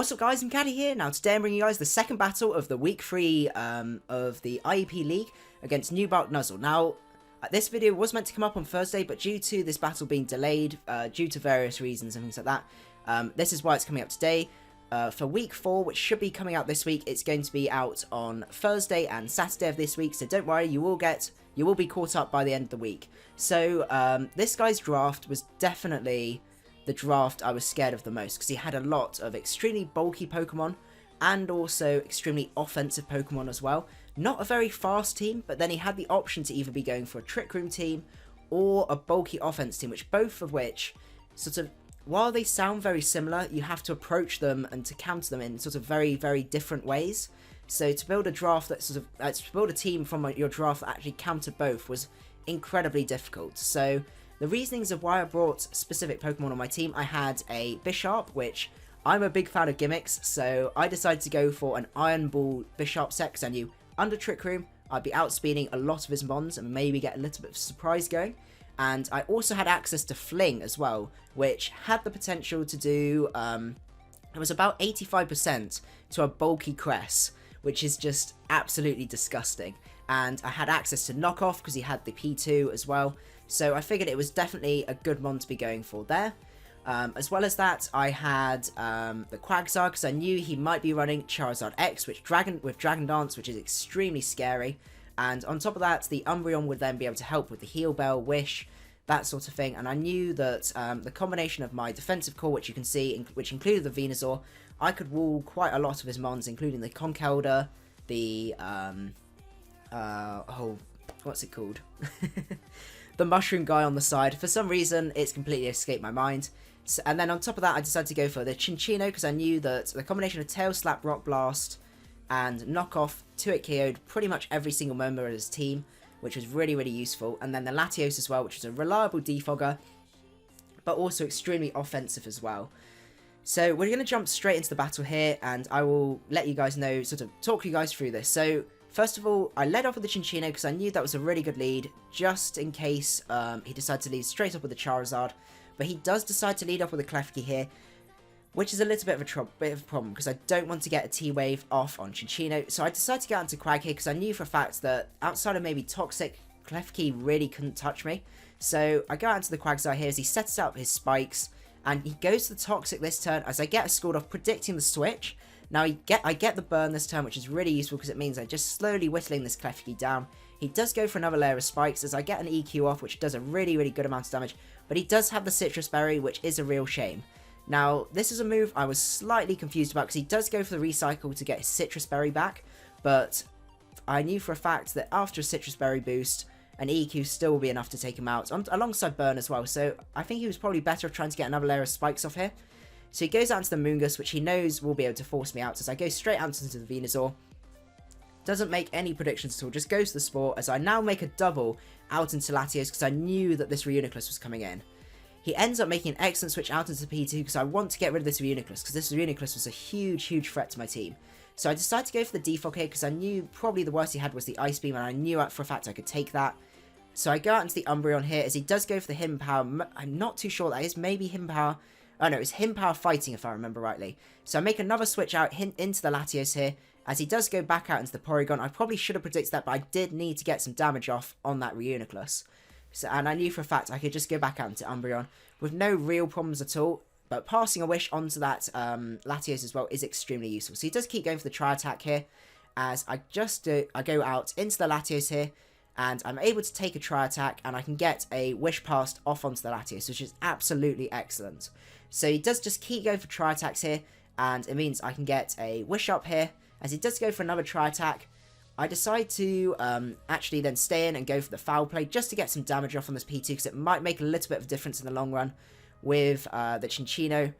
What's up guys, Macadii here. Now today I'm bringing you guys the second battle of the week 3 of the IEP League against new Bark Nuzzle. Now, this video was meant to come up on Thursday, but due to this battle being delayed, due to various reasons and things like that, this is why it's coming up today. For week 4, which should be coming out this week, it's going to be out on Thursday and Saturday of this week, so don't worry, you will be caught up by the end of the week. So, this guy's draft was definitely the draft I was scared of the most, because he had a lot of extremely bulky Pokemon, and also extremely offensive Pokemon as well. Not a very fast team, but then he had the option to either be going for a Trick Room team, or a bulky offense team, both of which, sort of, while they sound very similar, you have to approach them and to counter them in sort of very, very different ways. So to build a draft that sort of, to build a team from your draft that actually countered both was incredibly difficult. So the reasonings of why I brought specific Pokemon on my team, I had a Bisharp, which I'm a big fan of gimmicks, so I decided to go for an Iron Ball Bisharp set, because I knew under Trick Room, I'd be outspeeding a lot of his mons and maybe get a little bit of surprise going. And I also had access to Fling as well, which had the potential to do, it was about 85% to a bulky Cress, which is just absolutely disgusting. And I had access to Knockoff because he had the P2 as well. So I figured it was definitely a good mon to be going for there. As well as that, I had the Quagsire, because I knew he might be running Charizard X, with Dragon Dance, which is extremely scary. And on top of that, the Umbreon would then be able to help with the Heal Bell, Wish, that sort of thing. And I knew that the combination of my defensive core, which you can see, which included the Venusaur, I could wall quite a lot of his mons, including the Conkeldurr, the what's it called? The mushroom guy on the side. For some reason, it's completely escaped my mind. So, and then on top of that, I decided to go for the Chinchino, because I knew that the combination of Tail Slap, Rock Blast, and Knockoff 2-hit KO'd pretty much every single member of his team, which was really, really useful. And then the Latios as well, which is a reliable defogger, but also extremely offensive as well. So we're going to jump straight into the battle here, and I will let you guys know, sort of talk you guys through this. So first of all, I led off with the Chinchino because I knew that was a really good lead, just in case he decided to lead straight up with the Charizard. But he does decide to lead off with a Klefki here, which is a little bit of a problem, because I don't want to get a T-Wave off on Chinchino. So I decided to get onto Quag here, because I knew for a fact that outside of maybe Toxic, Klefki really couldn't touch me. So I go out into the Quagsire here as he sets up his spikes, and he goes to the Toxic this turn as I get a scored off, predicting the switch. Now I get the burn this turn, which is really useful because it means I'm just slowly whittling this Klefki down. He does go for another layer of spikes as I get an EQ off, which does a really, really good amount of damage. But he does have the Citrus Berry, which is a real shame. Now, this is a move I was slightly confused about, because he does go for the recycle to get his Citrus Berry back, but I knew for a fact that after a Citrus Berry boost, an EQ still will be enough to take him out, alongside Burn as well, so I think he was probably better off trying to get another layer of spikes off here. So he goes out into the Amoongus, which he knows will be able to force me out, as I go straight out into the Venusaur. Doesn't make any predictions at all, just goes to the Spore, as I now make a double out into Latios, because I knew that this Reiuniclus was coming in. He ends up making an excellent switch out into P2, because I want to get rid of this Reiuniclus, because this Reiuniclus was a huge, huge threat to my team. So I decided to go for the defog here, because I knew probably the worst he had was the Ice Beam, and I knew for a fact I could take that. So I go out into the Umbreon here, as he does go for the Hidden Power. I'm not too sure that is, maybe Hidden Power. Oh no, it's Hidden Power Fighting, if I remember rightly. So I make another switch out into the Latios here, as he does go back out into the Porygon. I probably should have predicted that, but I did need to get some damage off on that Reiuniclus. So, and I knew for a fact I could just go back out into Umbreon with no real problems at all. But passing a Wish onto that Latios as well is extremely useful. So he does keep going for the Tri-Attack here, as I go out into the Latios here, and I'm able to take a Tri-Attack, and I can get a Wish passed off onto the Latios, which is absolutely excellent. So he does just keep going for Tri-Attacks here, and it means I can get a Wish up here. As he does go for another Tri-Attack, I decide to actually then stay in and go for the Foul Play, just to get some damage off on this P2, because it might make a little bit of a difference in the long run with the Chinchino.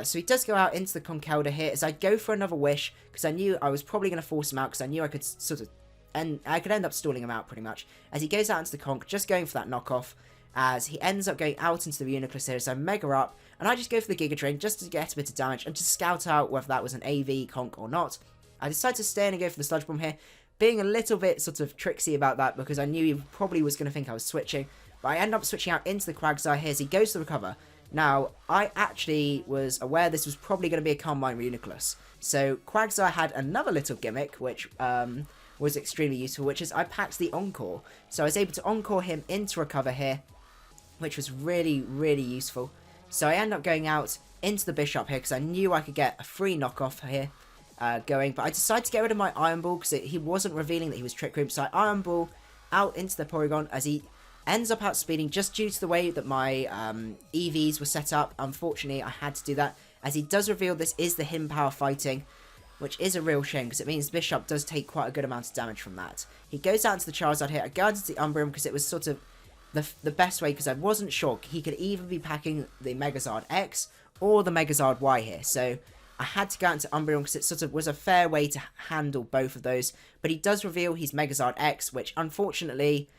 So he does go out into the Conkeldurr here, as I go for another Wish, because I knew I was probably going to force him out, because I knew I could sort of, and I could end up stalling him out pretty much. As he goes out into the Conk, just going for that knockoff, as he ends up going out into the Reiuniclus here, so I Mega up, and I just go for the Giga Drain just to get a bit of damage, and to scout out whether that was an AV, Conk, or not. I decided to stay in and go for the Sludge Bomb here, being a little bit sort of tricksy about that, because I knew he probably was going to think I was switching. But I end up switching out into the Quagsire here as he goes to recover. Now, I actually was aware this was probably going to be a Calm Mind Reiuniclus. So, Quagsire had another little gimmick, which was extremely useful, which is I packed the Encore. So, I was able to Encore him into Recover here, which was really, really useful. So, I ended up going out into the Bishop here because I knew I could get a free knockoff here going. But I decided to get rid of my Iron Ball because he wasn't revealing that he was Trick Room. So, I Iron Ball out into the Porygon as he ends up outspeeding just due to the way that my EVs were set up. Unfortunately, I had to do that, as he does reveal this is the Hidden Power fighting, which is a real shame, because it means Bishop does take quite a good amount of damage from that. He goes out into the Charizard here. I guarded the Umbreon because it was sort of the best way, because I wasn't sure. He could either be packing the Megazard X or the Megazard Y here, so I had to go into Umbreon because it sort of was a fair way to handle both of those. But he does reveal he's Megazard X, which unfortunately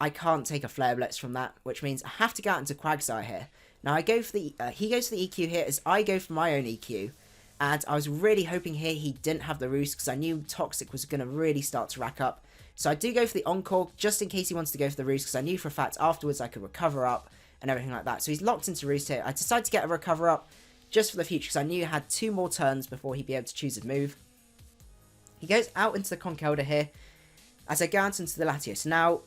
I can't take a Flare Blitz from that, which means I have to go out into Quagsire here. Now I go for the, he goes for the EQ here as I go for my own EQ. And I was really hoping here he didn't have the Roost because I knew Toxic was going to really start to rack up. So I do go for the Encore just in case he wants to go for the Roost because I knew for a fact afterwards I could recover up and everything like that. So he's locked into Roost here. I decided to get a recover up just for the future because I knew he had 2 more turns before he'd be able to choose his move. He goes out into the Conkeldurr here as I go out into the Latios. Now,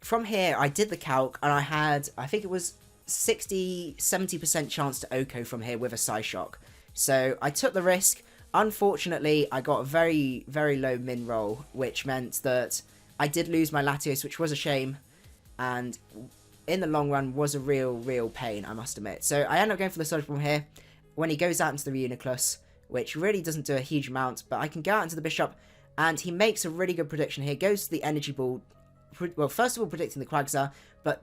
from here, I did the calc, and I had, I think it was 60-70% chance to OHKO from here with a Psyshock. So, I took the risk. Unfortunately, I got a very, very low min roll, which meant that I did lose my Latios, which was a shame, and in the long run was a real pain, I must admit. So, I end up going for the Sludge Bomb here, when he goes out into the Reiuniclus, which really doesn't do a huge amount, but I can go out into the Bishop, and he makes a really good prediction here, goes to the Energy Ball. Well, first of all, predicting the Quagsire, but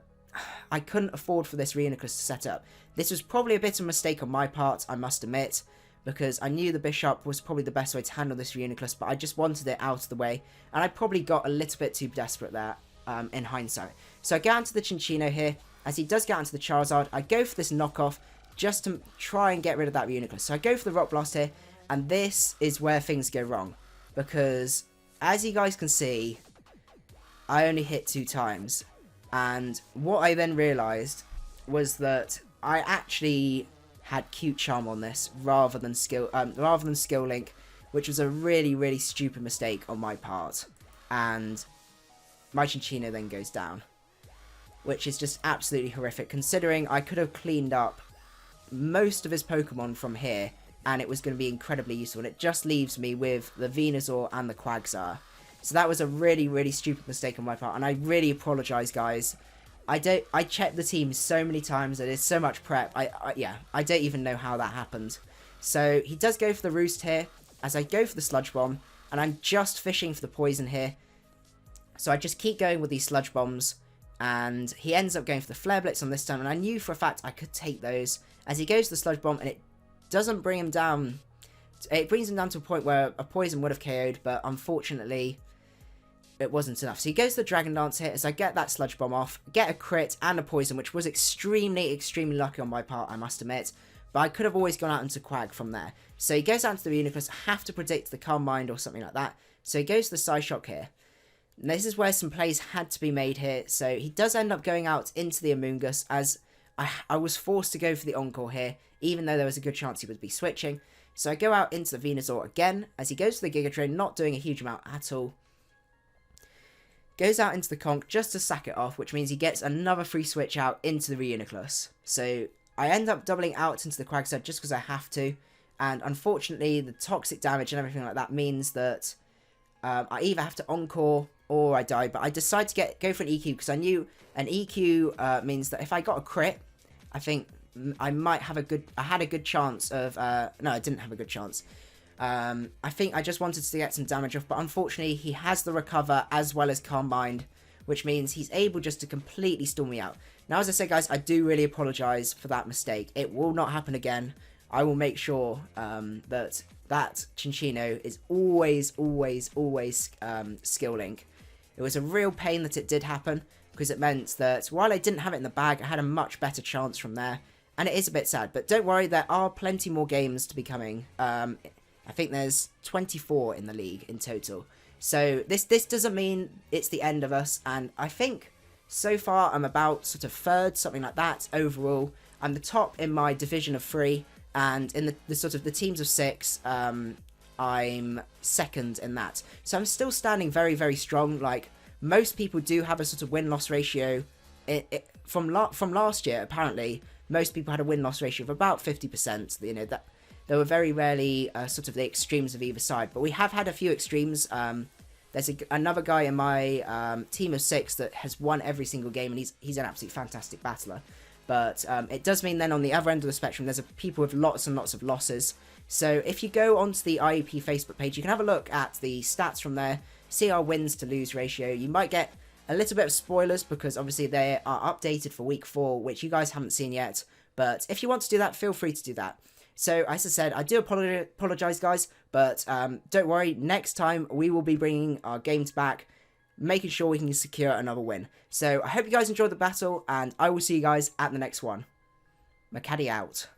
I couldn't afford for this Reiuniclus to set up. This was probably a bit of a mistake on my part, I must admit, because I knew the Bishop was probably the best way to handle this Reiuniclus, but I just wanted it out of the way, and I probably got a little bit too desperate there, in hindsight. So I go into the Chinchino here, as he does get into the Charizard. I go for this knockoff, just to try and get rid of that Reiuniclus. So I go for the Rock Blast here, and this is where things go wrong, because, as you guys can see, I only hit 2 times, and what I then realised was that I actually had Cute Charm on this rather than Skill Link, which was a really stupid mistake on my part, and my Chinchino then goes down, which is just absolutely horrific, considering I could have cleaned up most of his Pokemon from here, and it was going to be incredibly useful, and it just leaves me with the Venusaur and the Quagsire. So that was a really stupid mistake on my part, and I really apologise, guys. I checked the team so many times, and there's so much prep. Yeah, I don't even know how that happened. So he does go for the Roost here, as I go for the Sludge Bomb, and I'm just fishing for the poison here. So I just keep going with these Sludge Bombs, and he ends up going for the Flare Blitz on this turn, and I knew for a fact I could take those, as he goes to the Sludge Bomb, and it doesn't bring him down. It brings him down to a point where a poison would have KO'd, but unfortunately it wasn't enough. So he goes to the Dragon Dance here as I get that Sludge Bomb off, get a crit and a poison, which was extremely lucky on my part, I must admit. But I could have always gone out into Quag from there. So he goes out to the Reiuniclus, have to predict the Calm Mind or something like that. So he goes to the Psyshock here. And this is where some plays had to be made here. So he does end up going out into the Amoongus, as I was forced to go for the Encore here, even though there was a good chance he would be switching. So I go out into the Venusaur again, as he goes to the Giga Drain, not doing a huge amount at all. Goes out into the Conk just to sack it off, which means he gets another free switch out into the Reiuniclus. So I end up doubling out into the Quagsire just because I have to, and unfortunately the toxic damage and everything like that means that I either have to Encore or I die, but I decide to go for an EQ because I knew an EQ means that if I got a crit, I think I might have I had a good chance of, no, I didn't have a good chance. I think I just wanted to get some damage off, but unfortunately he has the Recover as well as Calm Mind, which means he's able just to completely stall me out. Now, as I said, guys, I do really apologise for that mistake. It will not happen again. I will make sure that Chinchino is always Skill Link. It was a real pain that it did happen, because it meant that while I didn't have it in the bag, I had a much better chance from there, and it is a bit sad. But don't worry, there are plenty more games to be coming. I think there's 24 in the league in total. So this doesn't mean it's the end of us, and I think so far I'm about sort of 3rd, something like that, overall. I'm the top in my division of 3, and in the sort of the teams of 6, I'm second in that. So I'm still standing very, very strong. Like, most people do have a sort of win-loss ratio. From last year, apparently, most people had a win-loss ratio of about 50%. You know, that there were very rarely sort of the extremes of either side. But we have had a few extremes. There's another guy in my team of 6 that has won every single game, and he's an absolutely fantastic battler. But it does mean then on the other end of the spectrum, there's people with lots and lots of losses. So if you go onto the IEP Facebook page, you can have a look at the stats from there, see our wins to lose ratio. You might get a little bit of spoilers because obviously they are updated for week 4, which you guys haven't seen yet. But if you want to do that, feel free to do that. So as I said, I do apologize, guys, but don't worry. Next time we will be bringing our games back, making sure we can secure another win. So I hope you guys enjoyed the battle, and I will see you guys at the next one. Macadii out.